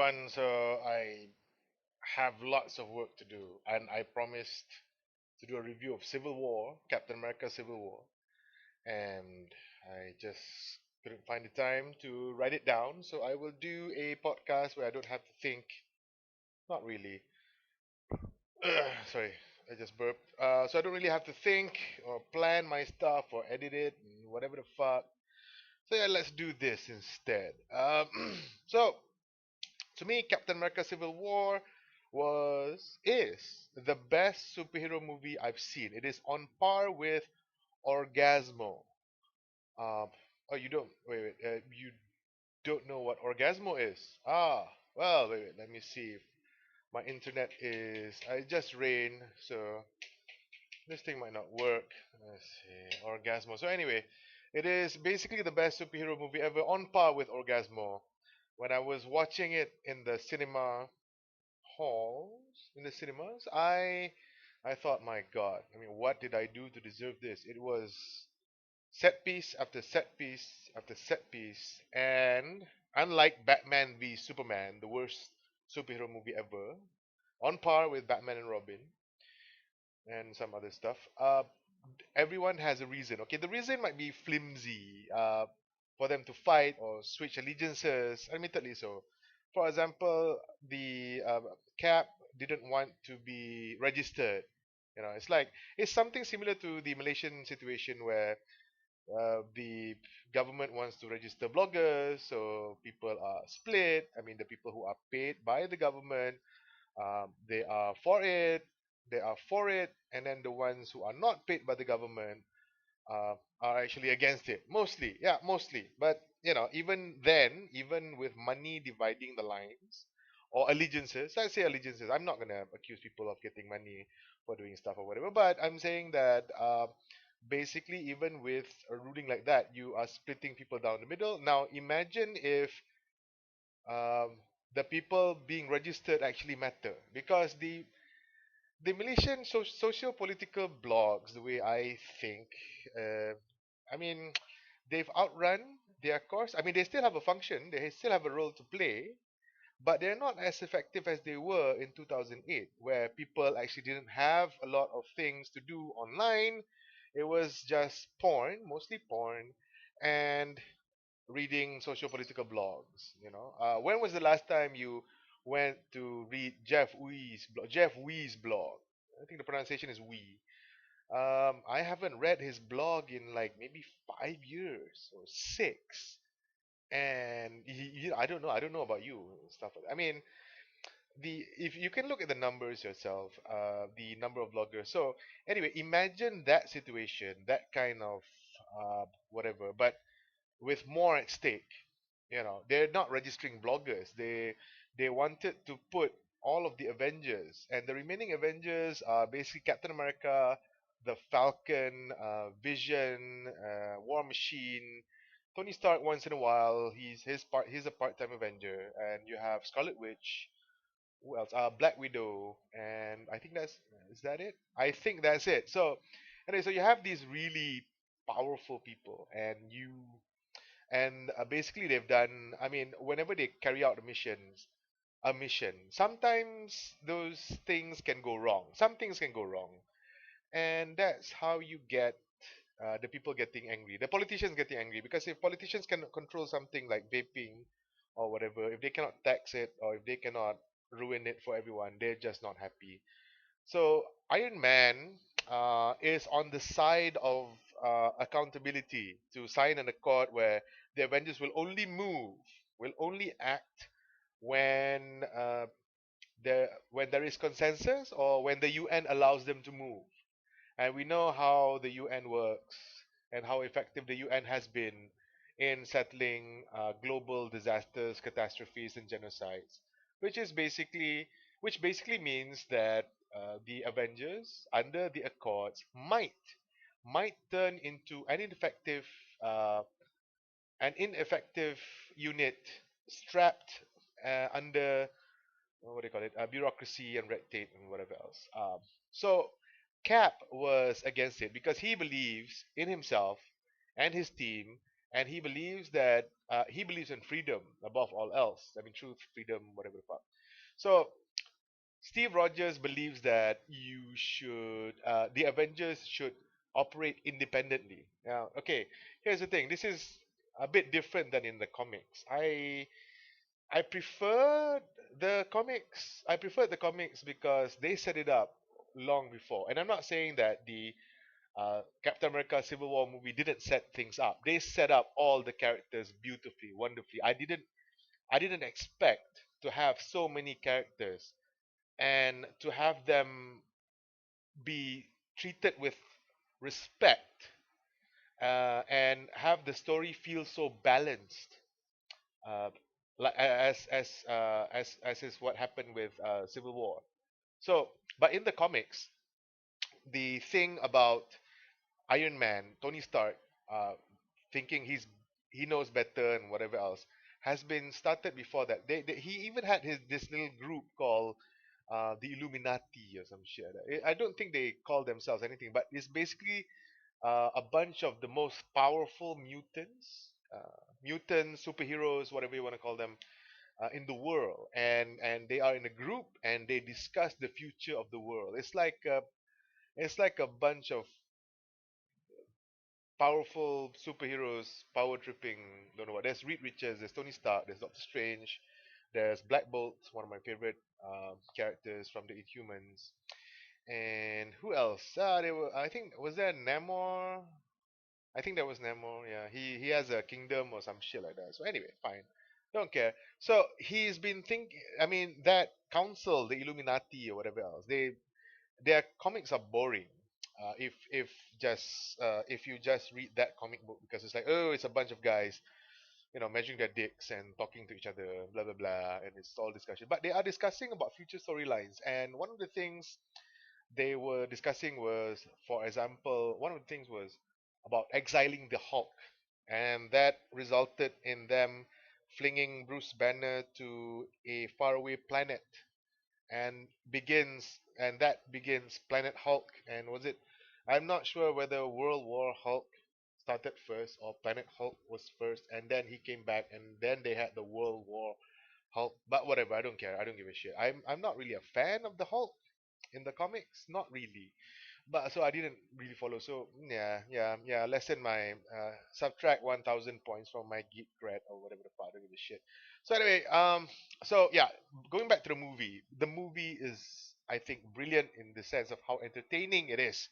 everyone. So I have lots of work to do, and I promised to do a review of Civil War, Captain America Civil War, and I just couldn't find the time to write it down. So I will do a podcast where I don't have to think. Not really. Sorry, I just burped. So I don't really have to think or plan my stuff or edit it and whatever the fuck. So yeah, let's do this instead. So to me, Captain America Civil War is the best superhero movie I've seen. It is on par with Orgasmo. Um, oh, you don't you don't know what Orgasmo is? Ah, well, wait, let me see if my internet is. I just rain, so this thing might not work. Let's see, Orgasmo. So anyway, it is basically the best superhero movie ever, on par with Orgasmo. When I was watching it in the cinema halls, in the cinemas, I thought, my God, I mean, what did I do to deserve this? It was set piece after set piece after set piece, and unlike Batman v Superman, the worst superhero movie ever, on par with Batman and Robin and some other stuff. Everyone has a reason. Okay, the reason might be flimsy. For them to fight or switch allegiances, admittedly so. For example, the Cap didn't want to be registered. It's something similar to the Malaysian situation where the government wants to register bloggers, so people are split. I mean, the people who are paid by the government, they are for it, and then the ones who are not paid by the government are actually against it. Mostly, yeah, mostly. But even then, even with money dividing the lines or allegiances, let's say allegiances. I'm not gonna accuse people of getting money for doing stuff or whatever, but I'm saying that basically, even with a ruling like that, you are splitting people down the middle. Now, imagine if um, the people being registered actually matter, because the Malaysian socio-political blogs, the way I think, uh, I mean, they've outrun their course. I mean, they still have a function, they still have a role to play, but they're not as effective as they were in 2008, where people actually didn't have a lot of things to do online. It was just porn, mostly porn, and reading socio-political blogs. When was the last time you went to read Jeff Wee's blog? I think the pronunciation is Wee. I haven't read his blog in like maybe 5 years or six, and I don't know about you, stuff like that. I mean, the if you can look at the numbers yourself, the number of bloggers. So anyway, imagine that situation, that kind of whatever, but with more at stake. They're not registering bloggers. They wanted to put all of the Avengers, and the remaining Avengers are basically Captain America, the Falcon, Vision, War Machine, Tony Stark. Once in a while, he's a part-time Avenger, and you have Scarlet Witch. Who else? Black Widow, and I think that's is that it? I think that's it. So anyway, so you have these really powerful people, and basically they've done. I mean, whenever they carry out a mission, sometimes those things can go wrong. Some things can go wrong, and that's how you get the people getting angry, the politicians getting angry, because if politicians cannot control something like vaping or whatever, if they cannot tax it or if they cannot ruin it for everyone, they're just not happy. So Iron Man is on the side of accountability, to sign an accord where the Avengers will only act when when there is consensus or when the UN allows them to move. And we know how the UN works and how effective the UN has been in settling global disasters, catastrophes, and genocides, which is basically which basically means that the Avengers, under the Accords, might turn into uh, an ineffective unit strapped under what do you call it, bureaucracy and red tape and whatever else. So Cap was against it because he believes in himself and his team, and he believes in freedom above all else. I mean, truth, freedom, whatever the fuck. So Steve Rogers believes that the Avengers should operate independently. Now, okay, here's the thing. This is a bit different than in the comics. I prefer the comics. I prefer the comics because they set it up long before. And I'm not saying that the Captain America Civil War movie didn't set things up. They set up all the characters beautifully, wonderfully. I didn't expect to have so many characters and to have them be treated with respect, and have the story feel so balanced, uh, like as is what happened with Civil War. So, but in the comics, the thing about Iron Man, Tony Stark, uh, thinking he knows better and whatever else, has been started before that. He even had this little group called the Illuminati or some shit. I don't think they call themselves anything, but it's basically a bunch of the most powerful mutants, superheroes, whatever you want to call them, in the world, and they are in a group and they discuss the future of the world. It's like a bunch of powerful superheroes, power tripping. Don't know what. There's Reed Richards, there's Tony Stark, there's Doctor Strange, there's Black Bolt, one of my favorite characters from the Inhumans, and who else? I think was there Namor. I think that was Namor. Yeah, he has a kingdom or some shit like that. So anyway, fine. Don't care. So he's been thinking. I mean, that council, the Illuminati or whatever else, their comics are boring. If you just read that comic book, because it's like, oh, it's a bunch of guys, measuring their dicks and talking to each other, blah blah blah, and it's all discussion. But they are discussing about future storylines, and one of the things they were discussing was, for example, one of the things was about exiling the Hulk, and that resulted in them flinging Bruce Banner to a faraway planet, and that begins Planet Hulk. And was it? I'm not sure whether World War Hulk started first or Planet Hulk was first, and then he came back, and then they had the World War Hulk. But whatever, I don't care. I don't give a shit. I'm not really a fan of the Hulk in the comics, not really. But so I didn't really follow. So yeah, yeah, yeah. Lessen my subtract 1,000 points from my geek cred or whatever the fuck. I don't give a shit. So anyway, so yeah, going back to the movie. The movie is, I think, brilliant in the sense of how entertaining it is.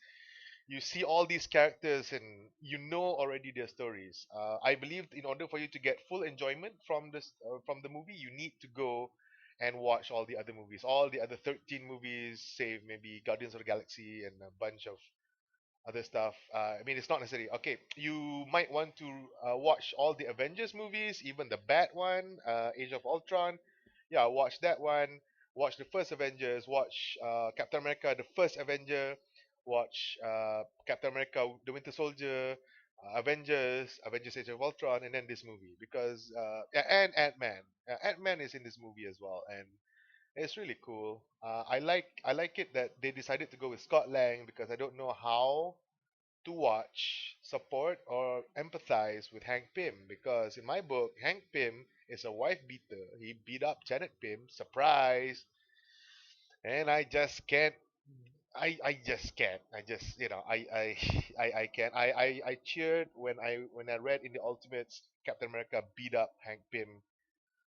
You see all these characters and you know already their stories. I believe in order for you to get full enjoyment from the movie, you need to go and watch all the other movies, all the other 13 movies, save maybe Guardians of the Galaxy and a bunch of other stuff. I mean, it's not necessary. Okay, you might want to watch all the Avengers movies, even the bad one, Age of Ultron. Yeah, watch that one. Watch the first Avengers. Watch Captain America, the first Avenger. Watch Captain America, the Winter Soldier, Avengers Age of Ultron, and then this movie because yeah, and Ant Man. Ant Man is in this movie as well, and it's really cool. I like it that they decided to go with Scott Lang because I don't know how to watch, support, or empathize with Hank Pym because in my book, Hank Pym is a wife beater. He beat up Janet Pym, surprise, and I just can't. I just can't. I just I can't. I cheered when I read in the Ultimates Captain America beat up Hank Pym.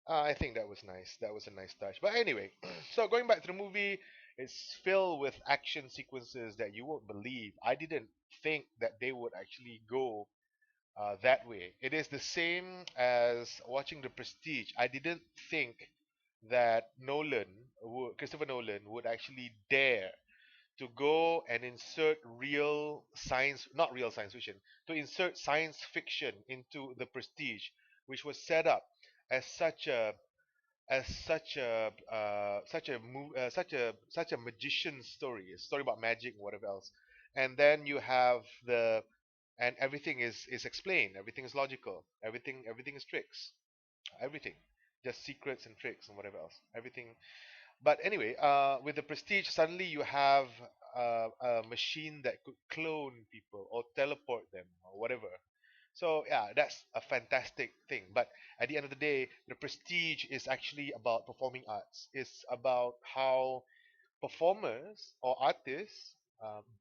I think that was nice. That was a nice touch. But anyway, so going back to the movie, it's filled with action sequences that you won't believe. I didn't think that they would actually go that way. It is the same as watching The Prestige. I didn't think that Christopher Nolan, would actually dare to go and insert not real science fiction, to insert science fiction into The Prestige, which was set up as such a magician story, a story about magic and whatever else. And then you have the and everything is explained, everything is logical, everything is tricks, everything, just secrets and tricks and whatever else, everything. But anyway, with the Prestige, suddenly you have a machine that could clone people or teleport them or whatever. So yeah, that's a fantastic thing. But at the end of the day, the prestige is actually about performing arts. It's about how performers or artists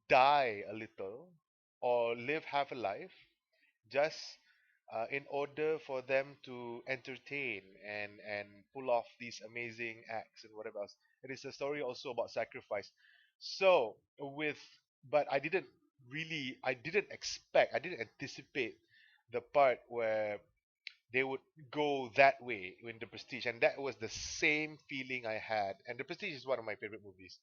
die a little or live half a life just in order for them to entertain and pull off these amazing acts and whatever else. It is a story also about sacrifice. So with, but I didn't expect, I didn't anticipate the part where they would go that way in the Prestige, and that was the same feeling I had. And the Prestige is one of my favorite movies,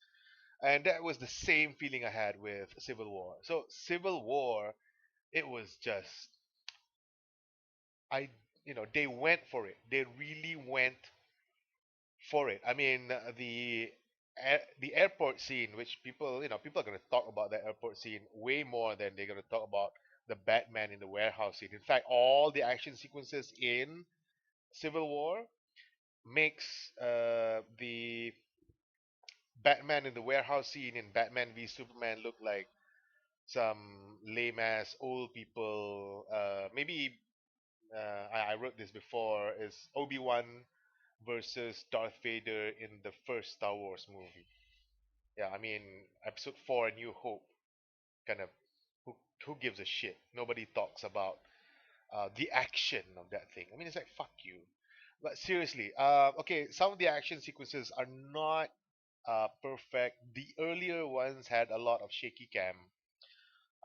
and that was the same feeling I had with Civil War. So Civil War, it was just I they went for it. They really went for it. I mean, the airport scene, which people are going to talk about that airport scene way more than they're going to talk about the Batman in the warehouse scene. In fact, all the action sequences in Civil War makes the Batman in the warehouse scene in Batman v Superman look like some lame ass old people. Maybe I wrote this before, is Obi-Wan versus Darth Vader in the first Star Wars movie. Yeah, I mean, Episode 4, A New Hope, kind of, who who gives a shit? Nobody talks about the action of that thing. I mean, it's like fuck you. But seriously, okay, some of the action sequences are not perfect. The earlier ones had a lot of shaky cam,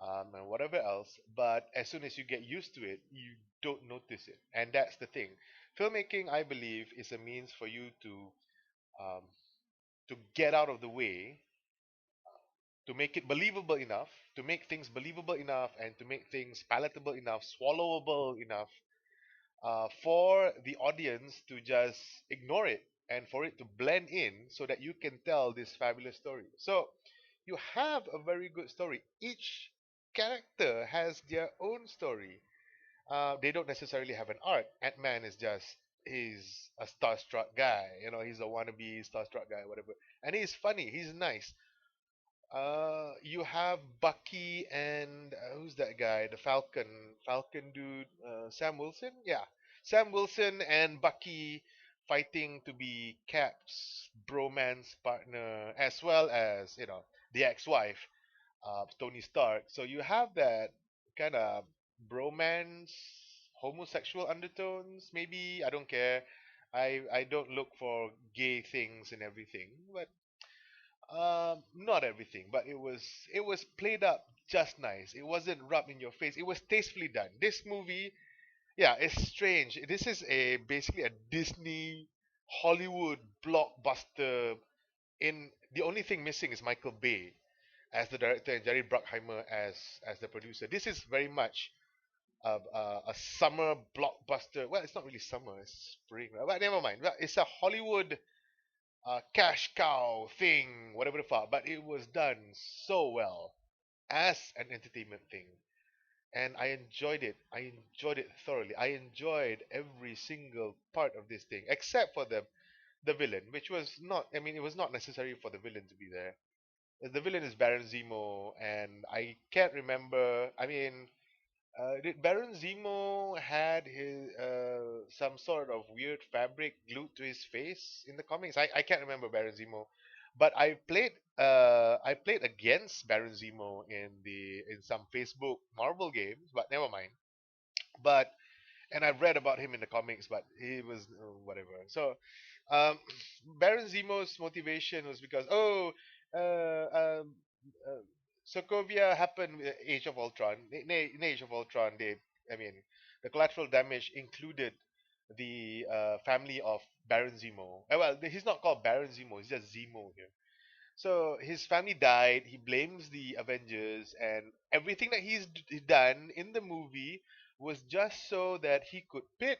and whatever else. But as soon as you get used to it, you don't notice it, and that's the thing. Filmmaking, I believe, is a means for you um, to get out of the way, to make it believable enough, to make things believable enough, and to make things palatable enough, swallowable enough, for the audience to just ignore it and for it to blend in so that you can tell this fabulous story. So you have a very good story. Each character has their own story. They don't necessarily have an arc. Ant-Man is just he's a starstruck guy. He's a wannabe starstruck guy, whatever. And he's funny. He's nice. You have Bucky and who's that guy? The Falcon dude, Sam Wilson. Yeah, Sam Wilson and Bucky fighting to be Cap's bromance partner, as well as the ex-wife, Tony Stark. So you have that kind of bromance, homosexual undertones. Maybe I don't care. I don't look for gay things and everything, but not everything, but it was played up just nice. It wasn't rubbed in your face. It was tastefully done. This movie, yeah, it's strange. This is a basically a Disney Hollywood blockbuster. In the only thing missing is Michael Bay as the director and Jerry Bruckheimer as the producer. This is very much a summer blockbuster. Well, it's not really summer; it's spring, right? But never mind. But it's a Hollywood cash cow thing, whatever the fuck. But it was done so well as an entertainment thing, and I enjoyed it. I enjoyed it thoroughly. I enjoyed every single part of this thing, except for the villain, which was not. I mean, it was not necessary for the villain to be there. The villain is Baron Zemo, and I can't remember. I mean, did Baron Zemo had his some sort of weird fabric glued to his face in the comics? I can't remember Baron Zemo, but I played against Baron Zemo in some Facebook Marvel games, but never mind. But and I've read about him in the comics, but he was whatever. So, um, Baron Zemo's motivation was because uh, Sokovia happened with Age of Ultron. In Age of Ultron, I mean, the collateral damage included the family of Baron Zemo. Well, he's not called Baron Zemo; he's just Zemo here. So his family died. He blames the Avengers, and everything that done in the movie was just so that he could pit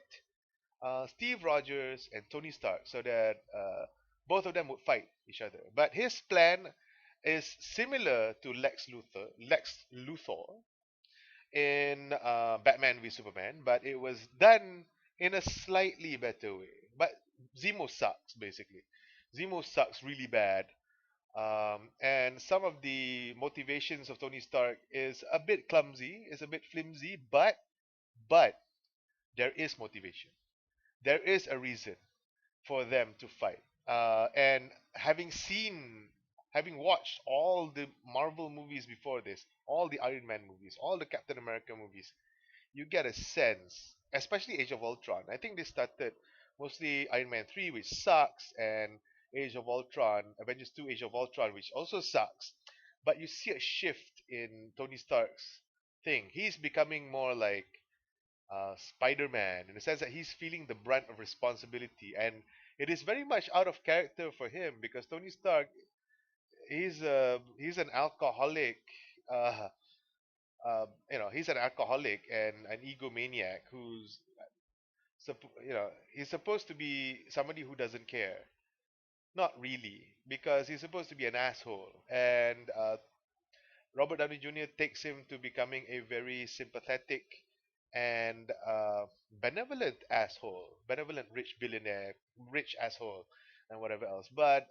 Steve Rogers and Tony Stark, so that both of them would fight each other. But his plan is similar to Lex Luthor in Batman v Superman, but it was done in a slightly better way. But Zemo sucks, basically. Zemo sucks really bad, and some of the motivations of Tony Stark is a bit clumsy, is a bit flimsy, but but there is motivation. There is a reason for them to fight. And having watched all the Marvel movies before this, all the Iron Man movies, all the Captain America movies, you get a sense, especially Age of Ultron. I think they started mostly Iron Man 3, which sucks, and Age of Ultron, Avengers 2, Age of Ultron, which also sucks. But you see a shift in Tony Stark's thing. He's becoming more like Spider-Man in the sense that he's feeling the brunt of responsibility, and it is very much out of character for him because Tony Stark, he's an alcoholic. Uh, he's an alcoholic and an egomaniac who's, he's supposed to be somebody who doesn't care. Not really, because he's supposed to be an asshole, and Robert Downey Jr. takes him to becoming a very sympathetic and benevolent asshole, benevolent rich billionaire, rich asshole, and whatever else. But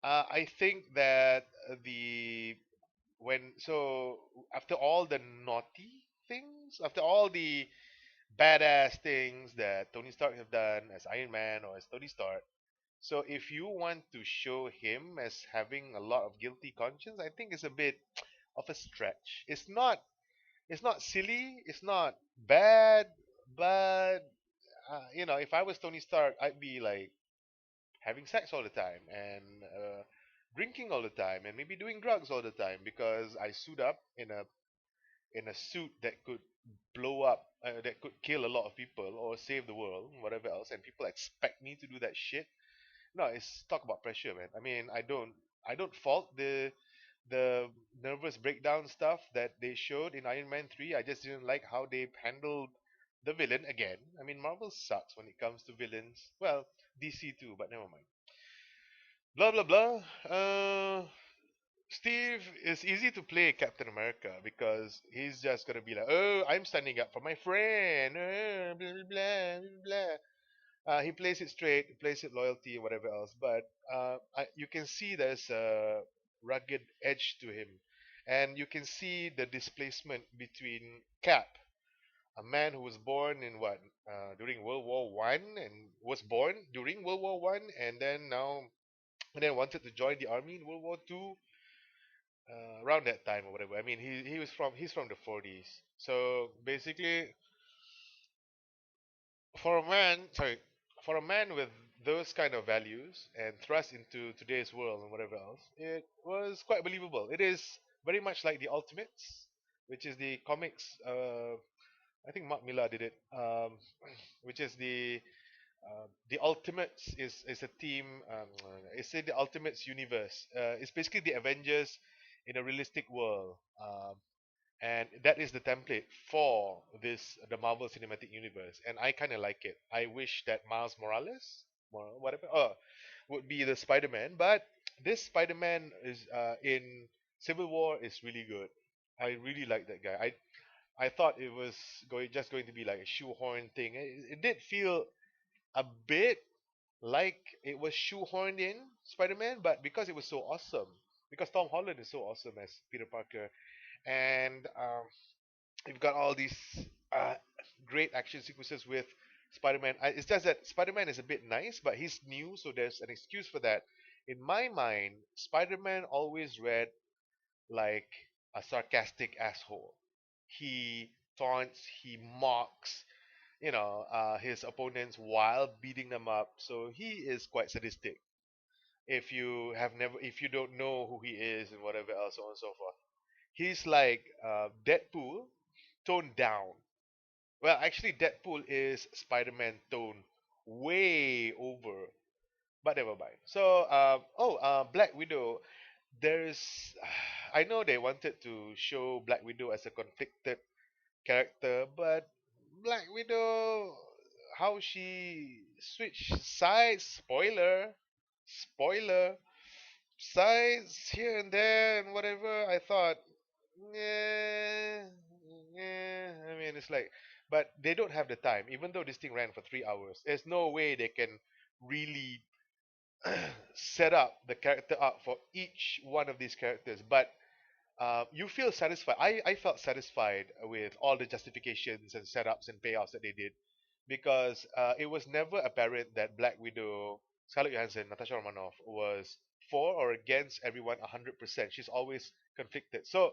I think that the when so after all the naughty things, after all the badass things that Tony Stark have done as Iron Man or as Tony Stark, so if you want to show him as having a lot of guilty conscience, I think it's a bit of a stretch. It's not silly, it's not bad, but if I was Tony Stark, I'd be like having sex all the time and drinking all the time and maybe doing drugs all the time because I suit up in a suit that could blow up, that could kill a lot of people or save the world, whatever else, and people expect me to do that shit. No, it's talk about pressure, man. I mean, I don't fault the nervous breakdown stuff that they showed in Iron Man 3. I just didn't like how they handled the villain again. I mean, Marvel sucks when it comes to villains. Well, DC too, but never mind. Blah blah blah. Steve is easy to play Captain America because he's just gonna be like, "Oh, I'm standing up for my friend." Blah blah blah blah. Blah. He plays it straight, he plays it loyalty, whatever else. But you can see there's a rugged edge to him, and you can see the displacement between Cap, a man who was born in what during World War I and was born during World War I, and then wanted to join the army in World War II, around that time or whatever. I mean, he's from the 40s, so basically for a man, sorry, for a man with those kind of values and thrust into today's world and whatever else, it was quite believable. It is very much like the Ultimates, which is the comics. I think Mark Millar did it. Which is the Ultimates is a team. It's in the Ultimates universe. It's basically the Avengers in a realistic world. And that is the template for the Marvel Cinematic Universe, and I kind of like it. I wish that Miles Morales, whatever, would be the Spider-Man, but this Spider-Man is in Civil War is really good. I really like that guy. I thought it was going to be like a shoehorn thing. It did feel a bit like it was shoehorned in Spider-Man, but because it was so awesome, because Tom Holland is so awesome as Peter Parker, and you've got all these uh, great action sequences with Spider-Man. It's just that Spider-Man is a bit nice, but he's new, so there's an excuse for that. In my mind, Spider-Man always read like a sarcastic asshole. He taunts, he mocks, his opponents while beating them up. So he is quite sadistic. If you don't know who he is and whatever else, so on and so forth, he's like Deadpool toned down. Well, actually, Deadpool is Spider-Man toned way over, but never mind. So, Black Widow. There's, I know they wanted to show Black Widow as a conflicted character, but Black Widow, how she switched sides, spoiler, sides here and there and whatever. I thought, yeah, yeah. I mean, it's like, but they don't have the time. Even though this thing ran for 3 hours, there's no way they can really set up the character up for each one of these characters. But you feel satisfied. I felt satisfied with all the justifications and setups and payoffs that they did because it was never apparent that Black Widow, Scarlett Johansson, Natasha Romanoff was for or against everyone 100%. She's always conflicted. So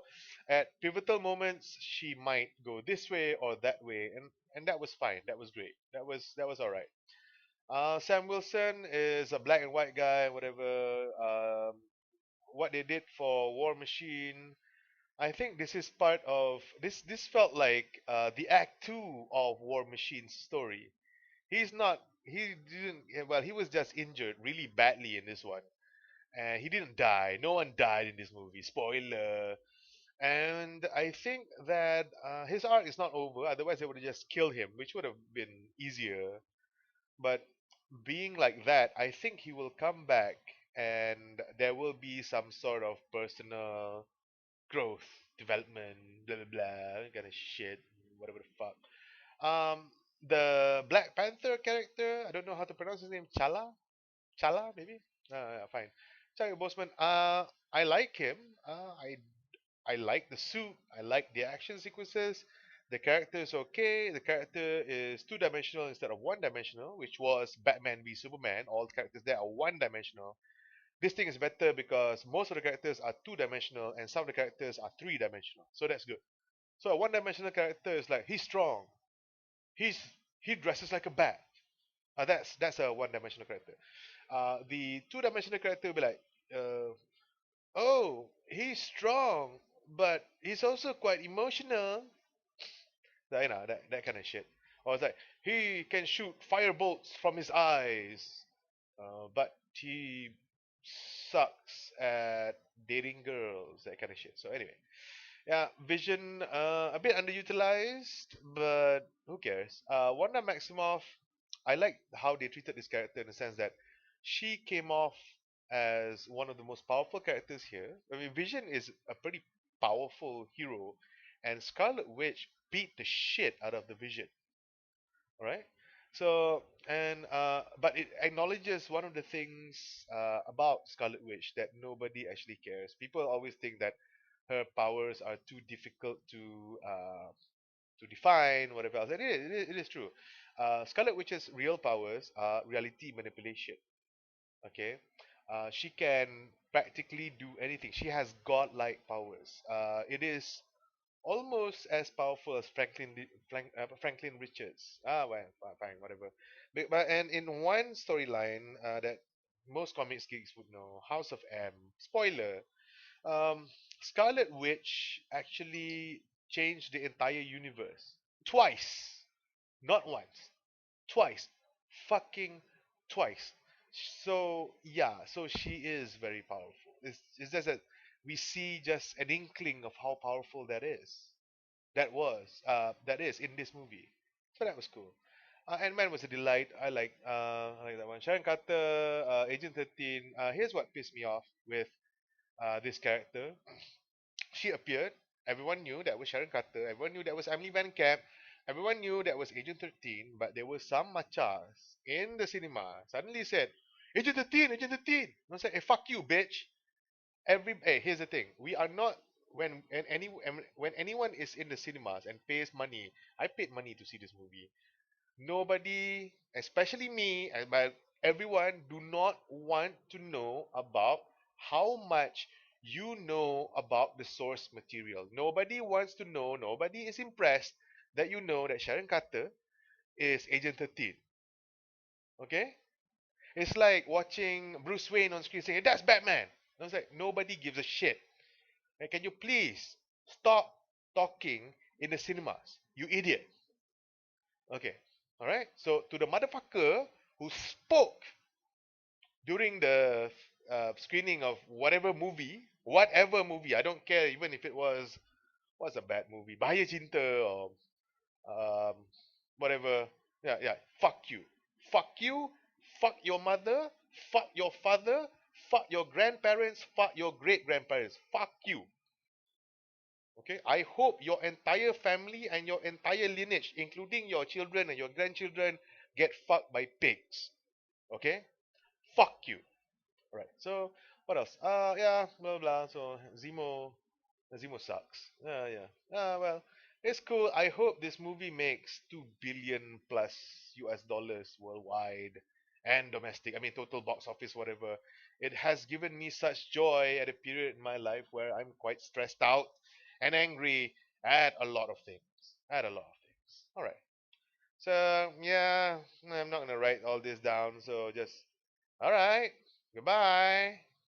at pivotal moments, she might go this way or that way, and that was fine. That was great. That was all right. Sam Wilson is a black and white guy, whatever. What they did for War Machine, I think this is part of this. This felt like the Act Two of War Machine's story. He's not. He didn't. Well, he was just injured really badly in this one, and he didn't die. No one died in this movie. Spoiler. And I think that his arc is not over. Otherwise, they would have just killed him, which would have been easier. But being like that, I think he will come back, and there will be some sort of personal growth, development, blah blah blah, kind of shit, whatever the fuck. The Black Panther character, I don't know how to pronounce his name. Chala, maybe. Yeah, fine. Chadwick Boseman. I like him. I like the suit. I like the action sequences. The character is okay. The character is two-dimensional instead of one-dimensional, which was Batman v Superman. All the characters there are one-dimensional. This thing is better because most of the characters are two-dimensional and some of the characters are three-dimensional. So that's good. So a one-dimensional character is like he's strong. He's he dresses like a bat. That's a one-dimensional character. The two-dimensional character will be like, oh, he's strong, but he's also quite emotional. That kind of shit. Or it's like he can shoot fire bolts from his eyes, but he sucks at dating girls. That kind of shit. So anyway, yeah, Vision a bit underutilized, but who cares? Wanda Maximoff, I like how they treated this character in the sense that she came off as one of the most powerful characters here. I mean, Vision is a pretty powerful hero, and Scarlet Witch beat the shit out of the Vision. All right. So but it acknowledges one of the things about Scarlet Witch that nobody actually cares. People always think that her powers are too difficult to define, whatever else. And it is true. Scarlet Witch's real powers are reality manipulation. Okay, she can practically do anything. She has godlike powers. It is almost as powerful as Franklin Richards. Well, fine, whatever. And in one storyline that most comics geeks would know, House of M. Spoiler. Um, Scarlet Witch actually changed the entire universe twice, not once, twice, fucking twice. So yeah, so she is very powerful. It's just that we see just an inkling of how powerful that is in this movie. So that was cool. Ant-Man was a delight. I like that one. Sharon Carter, Agent 13. Here's what pissed me off with this character. She appeared. Everyone knew that was Sharon Carter. Everyone knew that was Emily Van Camp. Everyone knew that was Agent 13. But there were some machas in the cinema suddenly said, Agent 13, Agent 13. And I was like, hey, fuck you, bitch. Hey, here's the thing. We are not when anyone is in the cinemas and pays money. I paid money to see this movie. Nobody, especially me, but everyone, do not want to know about how much you know about the source material. Nobody wants to know, nobody is impressed that you know that Sharon Carter is Agent 13. Okay? It's like watching Bruce Wayne on screen saying, that's Batman. I was like, nobody gives a shit. And can you please stop talking in the cinemas? You idiot. Okay. Alright? So to the motherfucker who spoke during the screening of whatever movie, I don't care even if it was a bad movie, Bahaya Cinta or um, whatever. Yeah, yeah. Fuck you. Fuck you. Fuck your mother. Fuck your father. Fuck your grandparents. Fuck your great grandparents. Fuck you. Okay. I hope your entire family and your entire lineage, including your children and your grandchildren, get fucked by pigs. Okay. Fuck you. Right. So what else? Yeah, blah blah. So Zemo. Zemo sucks. Yeah. Well, it's cool. I hope this movie makes 2 billion plus US dollars worldwide and domestic. I mean, total box office, whatever. It has given me such joy at a period in my life where I'm quite stressed out and angry at a lot of things. At a lot of things. All right. So, yeah, I'm not going to write all this down. So just, all right. Goodbye.